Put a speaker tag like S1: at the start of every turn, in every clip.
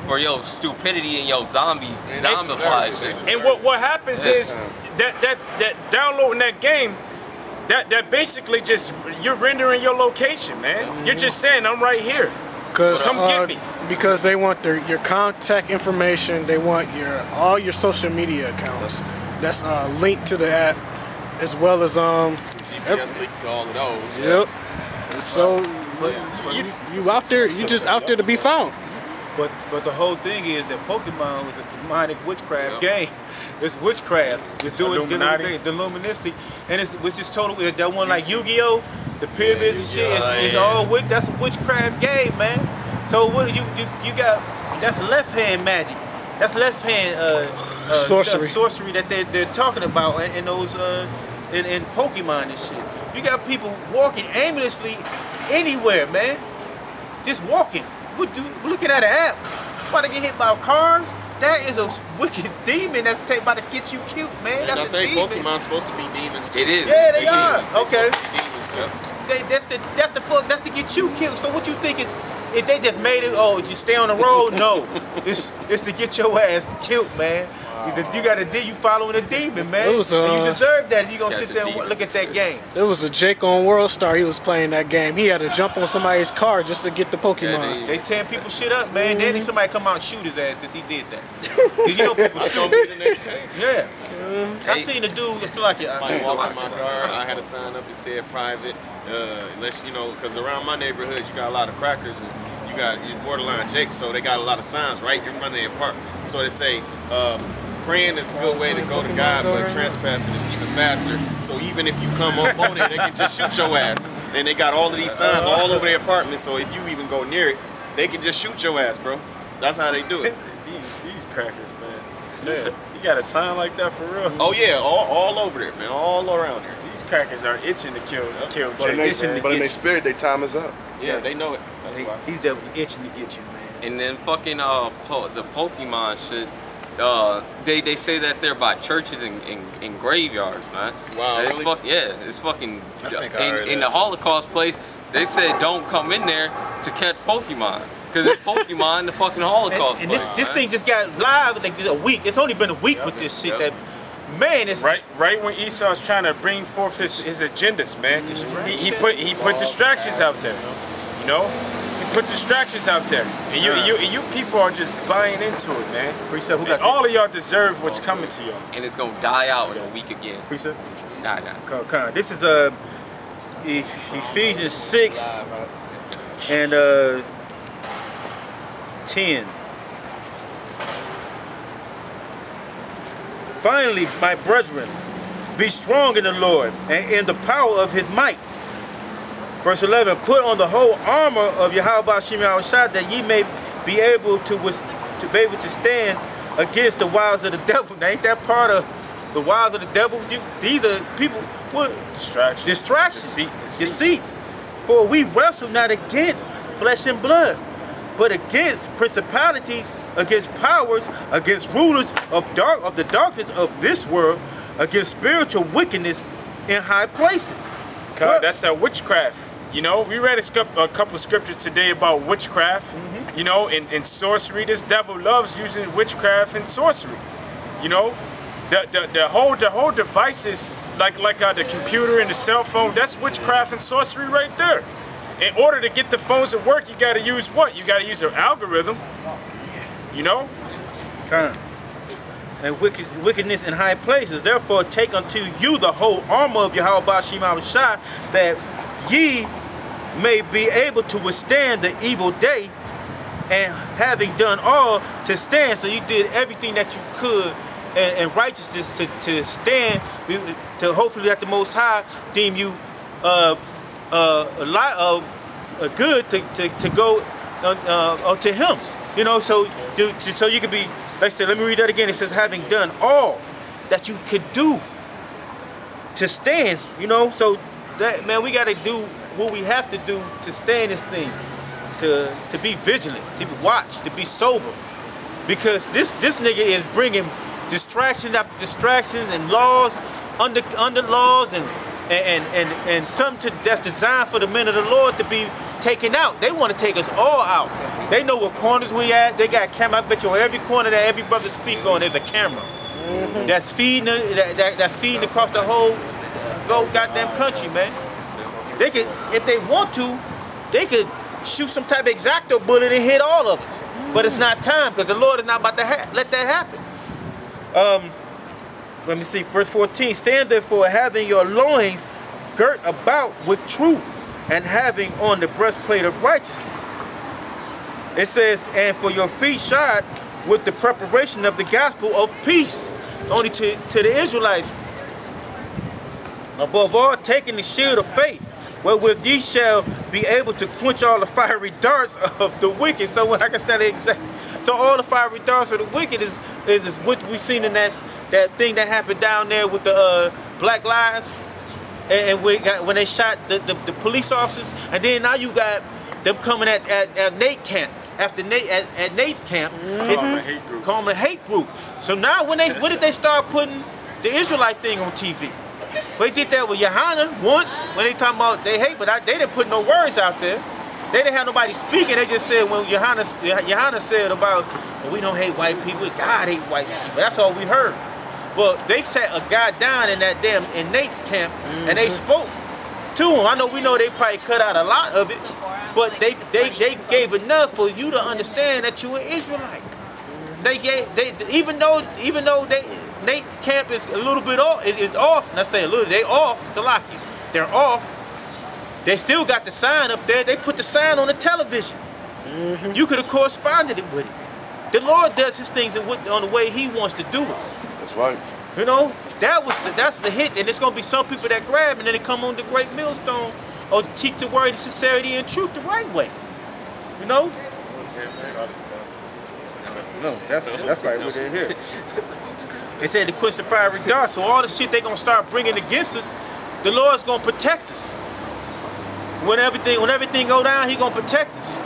S1: for your stupidity and your zombified shit.
S2: And what happens is that downloading that game, that basically just you're rendering your location, man. You're just saying I'm right here. Come get me.
S3: Because they want your contact information. They want all your social media accounts. That's linked to the app, as well as
S4: GPS linked to all of those.
S3: Yep. And so you out there, you just out there to be found.
S5: But the whole thing is that Pokemon was a demonic witchcraft game. It's witchcraft. You're doing the Illuminati, and it's just total. That one like Yu-Gi-Oh, the pyramids and shit. It's all that's a witchcraft game, man. So what you got? That's left hand magic. That's left hand sorcery that they're talking about in those in Pokemon and shit. You got people walking aimlessly anywhere, man. Just walking. Looking at an app. About to get hit by cars. That is a wicked demon that's about to get you killed, man. That's
S4: I think Pokemon's supposed to be demons too.
S1: It is.
S5: Yeah, they are. Okay. That's to get you killed. So what you think is? If they just made it, oh, just stay on the road? No, it's to get your ass killed, man. You following a demon, man.
S3: It was,
S5: and you deserve that if you gonna sit there and look at that game.
S3: It was a Jake on World Star. He was playing that game. He had to jump on somebody's car just to get the Pokemon.
S5: They tearing people shit up, man. Then somebody come out and shoot his ass because he did that. Cause you know people
S4: gonna be the next case.
S5: Yeah. I seen the dude. It's like
S4: I walked in my car. I had a sign up that said private. Unless because around my neighborhood you got a lot of crackers and you got borderline Jake, so they got a lot of signs right in front of their park. So they say praying is a good way to go to God, but trespassing is even faster. So even if you come up on it, they can just shoot your ass. And they got all of these signs all over their apartment, so if you even go near it, they can just shoot your ass, bro. That's how they do it.
S2: These crackers, man. Yeah. You got a sign like that for real?
S4: Oh yeah, all over there, man, all around there.
S2: These crackers are itching to kill Jake.
S6: But in their spirit, their time is up.
S4: Yeah, they know it.
S5: He's definitely itching to get you, man.
S1: And then fucking the Pokemon shit. They say that they're by churches and graveyards, man.
S4: Wow,
S1: it's
S4: really?
S1: It's fucking. In the Holocaust place, they said don't come in there to catch Pokemon. Because it's Pokemon in the fucking Holocaust
S5: and
S1: place,
S5: this thing just got live like a week. It's only been a week with this shit that, man, it's...
S2: Right when Esau's trying to bring forth his agendas, man. He put distractions out there, you know? He put distractions out there. And you people are just buying into it, man. And all of y'all deserve what's coming to y'all.
S1: And it's gonna die out in a week again.
S5: Precept?
S1: Nah.
S5: This is Ephesians 6 and 10. Finally, my brethren, be strong in the Lord and in the power of his might. Verse 11, put on the whole armor of Yahweh Shem Yahushua, that ye may be able to stand against the wiles of the devil. Now, ain't that part of the wiles of the devil? These are people, what? Distractions. Deceits. For we wrestle not against flesh and blood, but against principalities, against powers, against rulers of the darkness of this world, against spiritual wickedness in high places.
S2: God, that's that witchcraft. You know, we read a couple scriptures today about witchcraft. You know, and sorcery. This devil loves using witchcraft and sorcery. You know, the whole devices like the computer and the cell phone. That's witchcraft and sorcery right there. In order to get the phones to work, you got to use what? You got to use an algorithm. You know?
S5: And wickedness in high places. Therefore, take unto you the whole armor of Yahweh Shem Yahushua, that ye may be able to withstand the evil day, and having done all to stand. So you did everything that you could and righteousness to stand, to hopefully let the Most High deem you good to go to Him. You know, so you could be, like I said, let me read that again. It says, having done all that you could do to stand, you know, so that, man, we got to do what we have to do to stand this thing, to be vigilant, to watch, to be sober, because this nigga is bringing distractions after distractions and laws under laws and and something that's designed for the men of the Lord to be taken out. They want to take us all out. They know what corners we at. They got camera. I bet you on every corner that every brother speak on, there's a camera. That's feeding that's feeding across the whole goddamn country, man. They could, if they want to, they could shoot some type of exacto bullet and hit all of us. But it's not time, because the Lord is not about to let that happen. Let me see, verse 14. Stand therefore, having your loins girt about with truth, and having on the breastplate of righteousness. It says, and for your feet shod with the preparation of the gospel of peace. Only to the Israelites. Above all, taking the shield of faith, wherewith ye shall be able to quench all the fiery darts of the wicked. So when I can say the exact, so all the fiery darts of the wicked is what we seen in that thing that happened down there with the Black Lives, and when they shot the police officers, and then now you got them coming at Nate camp. After Nate at Nate's camp, call them a hate group. So now what did they start putting the Israelite thing on TV? They did that with Johanna once when they talking about they hate, but they didn't put no words out there. They didn't have nobody speaking. They just said when Johanna said about, well, we don't hate white people, God hate white people. That's all we heard. But they sat a guy down in Nate's camp, and they spoke to him. We know they probably cut out a lot of it, but they gave enough for you to understand that you an Israelite. Even though Nate's camp is a little bit off, is off. And I say a little, they off, Salaki. They're off. They still got the sign up there. They put the sign on the television. You could have corresponded it with it. The Lord does his things on the way he wants to do it.
S6: That's right.
S5: You know, that's the hit, and there's gonna be some people that grab and then they come on the great millstone or teach the word of sincerity and truth the right way. You know? No, that's right what they're here. They said to quench the fiery dart, so all the shit they gonna start bringing against us, the Lord's gonna protect us. When everything go down, he gonna protect us.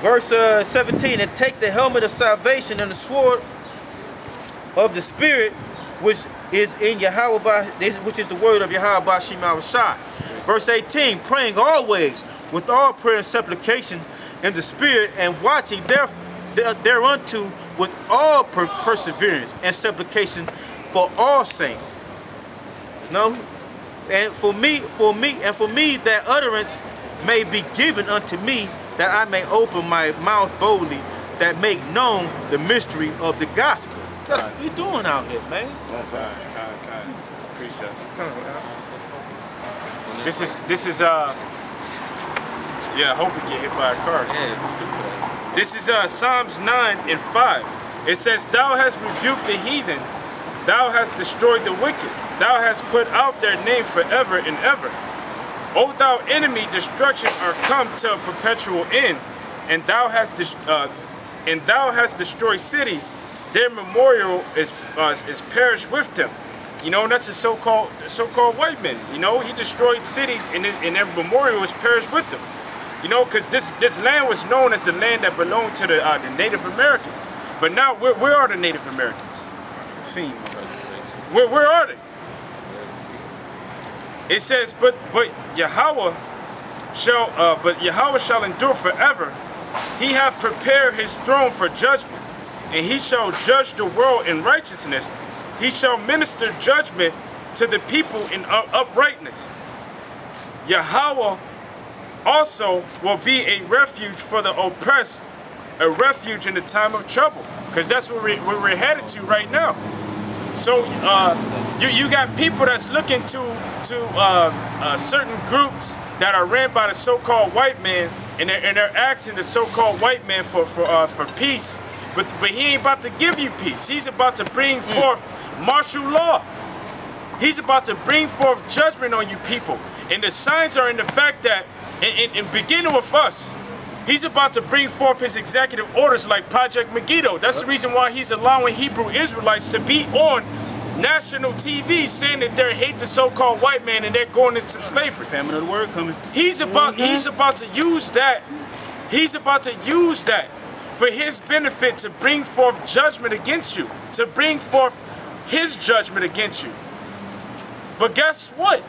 S5: Verse 17, and take the helmet of salvation and the sword of the Spirit, which is in Yahweh, which is the word of Yahweh Bashim Shai. Verse 18, praying always with all prayer and supplication in the Spirit, and watching thereunto with all perseverance and supplication for all saints. No, and for me that utterance may be given unto me, that I may open my mouth boldly, that make known the mystery of the gospel. That's what we doing out here, man.
S2: Appreciate it. This is yeah, I hope we get hit by a car. Yeah. This is Psalms 9 and 5. It says, thou hast rebuked the heathen, thou hast destroyed the wicked, thou hast put out their name forever and ever. O thou enemy, destruction are come to a perpetual end, and thou hast destroyed cities. Their memorial is perished with them. You know, that's the so-called white men. You know, he destroyed cities, and their memorial was perished with them. You know, because this land was known as the land that belonged to the Native Americans. But now, where are the Native Americans? Where are they? It says, but Yahweh shall endure forever. He hath prepared his throne for judgment, and he shall judge the world in righteousness. He shall minister judgment to the people in uprightness. Yahweh also will be a refuge for the oppressed, a refuge in the time of trouble, because that's where we're headed to right now. So you got people that's looking to certain groups that are ran by the so-called white man, and they're asking the so-called white man for peace, but he ain't about to give you peace. He's about to bring forth martial law. He's about to bring forth judgment on you people, and the signs are in the fact that, in beginning with us, he's about to bring forth his executive orders like Project Megiddo. That's the reason why he's allowing Hebrew Israelites to be on national TV saying that they hate the so-called white man and they're going into slavery.
S5: Famine of the word coming.
S2: He's about to use that. He's about to use that for his benefit to bring forth judgment against you, to bring forth his judgment against you. But guess what?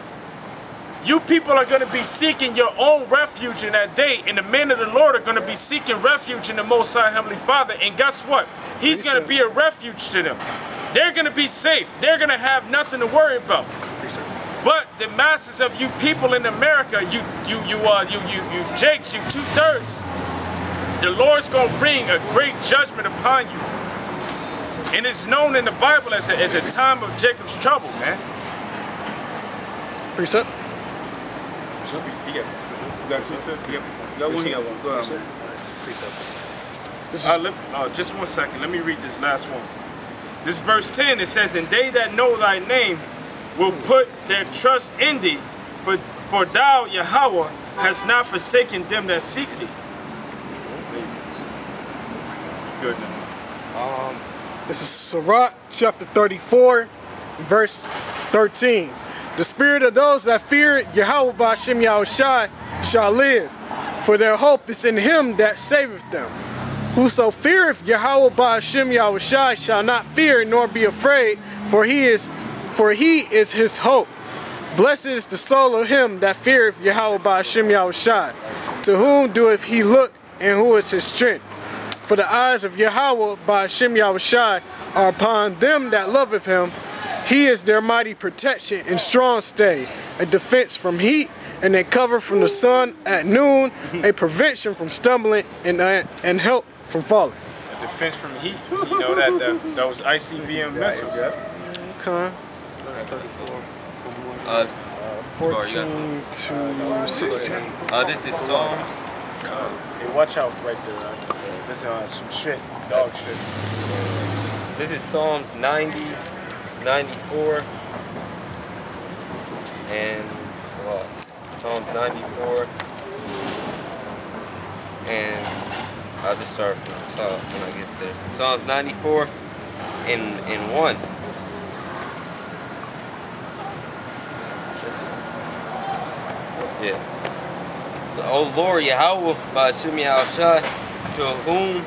S2: You people are going to be seeking your own refuge in that day, and the men of the Lord are going to be seeking refuge in the Most High Heavenly Father. And guess what? He's going to be a refuge to them. They're going to be safe. They're going to have nothing to worry about. But the masses of you people in America, you Jakes, you 2/3, the Lord's going to bring a great judgment upon you. And it's known in the Bible as a time of Jacob's trouble, man.
S3: Precept?
S2: Just 1 second. Let me read this last one. This verse 10, it says, "And they that know thy name will put their trust in thee, for thou, Yahweh, hast not forsaken them that seek thee." Good.
S3: This is Sirach chapter 34, verse 13. "The spirit of those that fear Yahweh Ba'Shem Yahushai shall live, for their hope is in him that saveth them. Whoso feareth Yahweh Ba'Shem Yahushai shall not fear nor be afraid, for he is his hope. Blessed is the soul of him that feareth Yahweh Ba'Shem Yahushai, to whom doeth he look, and who is his strength. For the eyes of Yahweh Ba'Shem Yahushai are upon them that loveth him. He is their mighty protection and strong stay, a defense from heat, and a cover from the sun at noon, a prevention from stumbling, and help from falling."
S2: A defense from heat. You know that those ICBM missiles.
S3: Okay. 14 to 16.
S1: This is Psalms.
S2: Hey, watch out right there. This is some shit, dog shit.
S1: This is Psalms 90, 94, and Psalms 94, and I'll just start from the top when I get there. Psalms 94 in 1. Yeah. O Lord, Yahweh, Ba'Shem Yahushai, to whom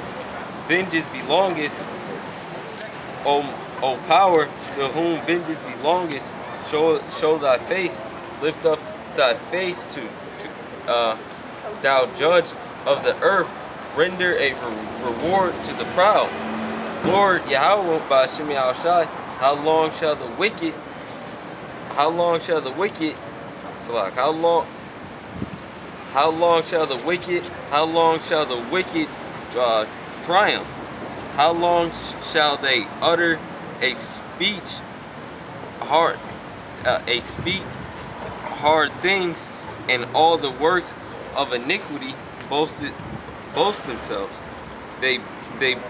S1: vengeance belongeth, O power, to whom vengeance belongeth, show thy face, lift up thy face to thou judge of the earth, render a reward to the proud. Lord Yahweh, Ba'Shem Yahushai, how long shall the wicked triumph? How long shall they utter a speech hard things, and all the works of iniquity boast themselves? They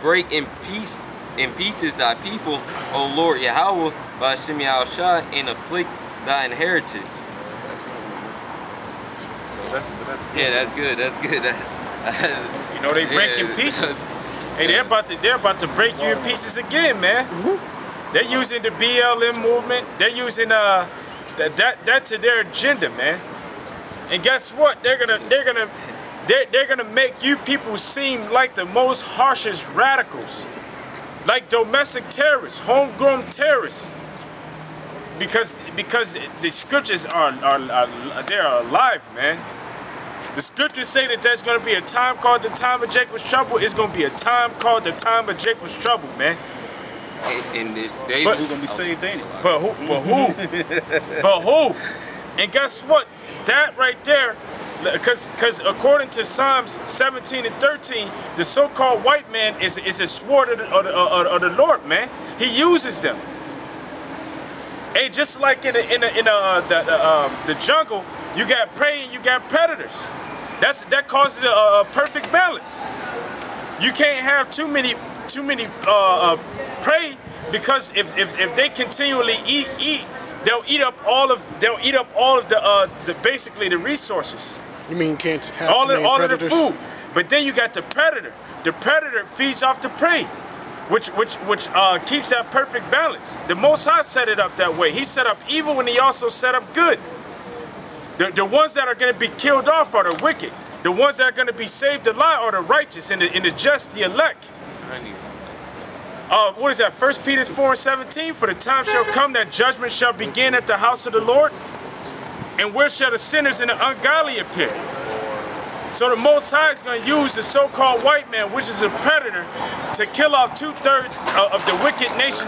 S1: break in pieces thy people, O Lord Yahweh, Ba'Shem Yahushai, and afflict thy inheritance.
S2: That's good.
S1: Yeah, that's good. That's good.
S2: You know, they break in pieces. Hey, they're about to break you in pieces again, man. They're using the BLM movement. They're using that to their agenda, man. And guess what? They're gonna make you people seem like the most harshest radicals, like domestic terrorists, homegrown terrorists. Because the scriptures they're alive, man. The scriptures say that there's going to be a time called the time of Jacob's trouble. It's going to be a time called the time of Jacob's trouble, man.
S1: In this day,
S5: who's going to be saved, ain't it?
S2: But who? But who? And guess what? That right there, because according to Psalms 17 and 13, the so-called white man is a sword of the Lord, man. He uses them. Hey, just like in the jungle, you got prey and you got predators. That causes a perfect balance. You can't have too many prey, because if they continually eat, they'll eat up all of the basically the resources.
S3: You mean can't have
S2: all of the
S3: predators?
S2: food? But then you got the predator. The predator feeds off the prey, which keeps that perfect balance. The Most High set it up that way. He set up evil and he also set up good. The ones that are going to be killed off are the wicked. The ones that are going to be saved alive are the righteous and the just, the elect. What is that? 1 Peter 4:17. For the time shall come that judgment shall begin at the house of the Lord. And where shall the sinners and the ungodly appear? So the Most High is going to use the so-called white man, which is a predator, to kill off 2/3 of the wicked nation